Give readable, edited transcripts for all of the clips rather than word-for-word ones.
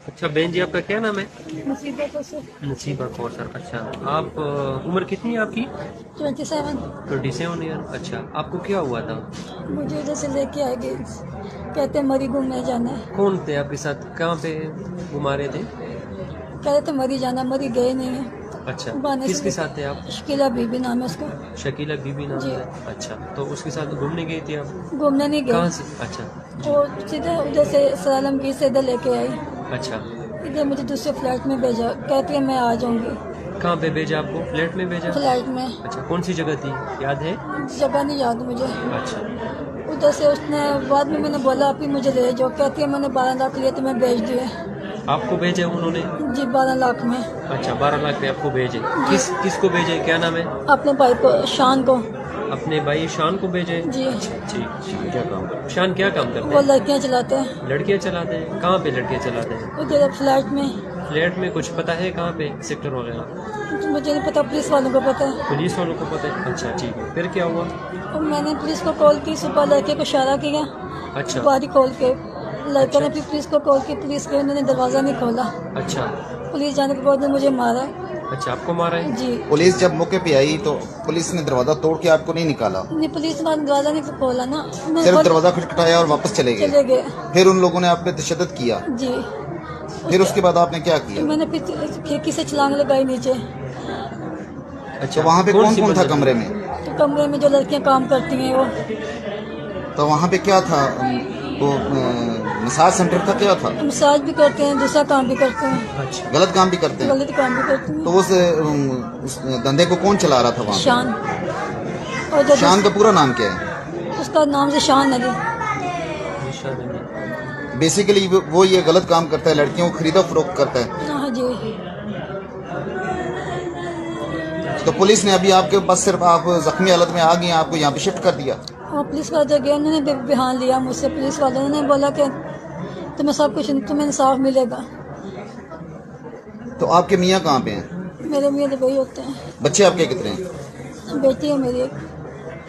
اچھا بہن جی، آپ کا کیا نام ہے؟ نصیبہ کو سے نصیبہ کوثر. اچھا، آپ عمر کتنی ہے آپ کی؟ 27 27 ایئر. اچھا، آپ کو کیا ہوا تھا؟ مجھے ادھر سے لے کے آئے گئے، کہتے مری گھومنے جانا ہے، کون تھے آپ کے ساتھ؟ کہاں پہ گھما رہے تھے؟ کہہ رہے تھے مری جانا، مری گئے نہیں ہیں اچھا، بہانے کس سے کے لے ساتھ تھے آپ؟ کے شکیلہ بی بی نام ہے اس کا. شکیلہ بی بی نام جی ہے. اچھا، تو اس کے ساتھ گھومنے گئی تھی آپ؟ گھومنے نہیں کہاں گئے، سے؟ اچھا جی. وہ سیدھے ادھر سے سالم کی سے ادھر لے کے آئی، اچھا، ادھر مجھے دوسرے فلیٹ میں بھیجا، کہتی ہے میں آ جاؤں گی. کہاں پہ بھیجا آپ کو؟ فلیٹ میں بھیجا؟ فلیٹ میں اچھا، کون سی جگہ تھی، یاد ہے؟ جگہ نہیں یاد مجھے. اچھا. ادھر سے اس نے بعد میں نے بولا آپ ہی مجھے لے جاؤ، کہتی ہے میں نے 12 لاکھ لیے تو میں بھیج دیے. آپ کو بھیجے انہوں نے؟ جی 12 لاکھ میں. اچھا، 12 لاکھ پہ آپ کو بھیجے. جی کس کو بھیجے؟ کیا نام ہے؟ اپنے بھائی کو، شان کو. اپنے بھائی شان کو بھیجے؟ جی اچھا ٹھیک. کیا کام کرتے؟ شان کیا کام کرتے وہ ہیں؟ لڑکیاں چلاتے ہیں لڑکیاں چلاتے ہیں. کہاں پہ لڑکیاں چلاتے ہیں؟ ادھر فلیٹ میں. فلیٹ میں کچھ پتہ ہے کہاں پہ، سیکٹر وغیرہ؟ مجھے نہیں پتا، پولیس والوں کو پتا ہے. پولیس والوں کو پتہ ہے. اچھا ٹھیک ہے، پھر کیا ہوا؟ اور میں نے پولیس کو کال کی، صبح لڑکے کو اشارہ کیا اچھا باری کھول کے، لڑکے اچھا نے پھر پولیس کو کال کی، پولیس کے انہوں نے دروازہ نہیں کھولا. اچھا. پولیس جانے کے بعد نے مجھے مارا. اچھا، آپ کو مارا ہے؟ جی پولیس جب موقع پہ آئی تو پولیس نے دروازہ توڑ کے آپ کو نہیں نکالا، نہیں، پولیس نے دروازہ نہیں کھولا نا، صرف دروازہ کھٹکھٹایا اور واپس چلے گئے. چلے گئے. پھر ان لوگوں نے آپ پہ تشدد کیا، جی پھر اس کے بعد آپ نے کیا کیا؟ میں نے پھر کھڑکی سے چھلانگ لگائی نیچے. اچھا، تو وہاں پہ کون کون سی کون تھا منزل کمرے میں؟ تو کمرے میں جو لڑکیاں کام کرتی ہیں وہ. تو وہاں پہ کیا تھا؟ وہ مساج سینٹر تھا، کیا تھا؟ مساج بھی کرتے ہیں، دوسرا کام بھی کرتے ہیں، اچھا. غلط کام بھی کرتے ہیں. غلط کام بھی کرتے ہیں. تو اس دھندے کو کون چلا رہا تھا وہاں شان، پہ؟ اور جو شان کا پورا نام کیا ہے؟ اس کا نام سے شان علی. نشان علی. بیسیکلی وہ یہ غلط کام کرتا ہے، لڑکیوں کو خریدا فروخت کرتا ہے. ہاں جی. تو پولیس نے ابھی آپ کے پاس صرف آپ زخمی حالت میں آ گئی ہیں، آپ کو یہاں پہ شفٹ کر دیا. اور پولیس والے گئے، انہوں نے بیان لیا مجھ سے، پولیس والوں نے بولا کہ تمہیں سب کچھ، تمہیں انصاف ملے گا. تو آپ کے میاں کہاں پہ ہیں؟ میرے میاں دبئی ہوتے ہیں. بچے آپ کے کتنے ہیں؟ بیٹی ہے میری ایک،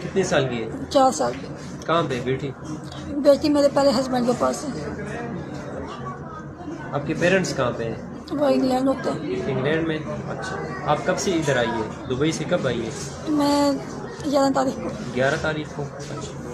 کتنے سال کی ہے؟ 4 سال کی. کہاں پہ بیٹی؟ بیٹی میرے پہلے ہسبینڈ کے پاس ہے، آپ کے پیرنٹس کہاں پہ ہیں؟ وہ انگلینڈ ہوتے ہیں. انگلینڈ میں. اچھا، آپ کب سے ادھر آئیے؟ دبئی سے کب آئیے؟ میں 11 تاریخ کو. 11 تاریخ کو. اچھا.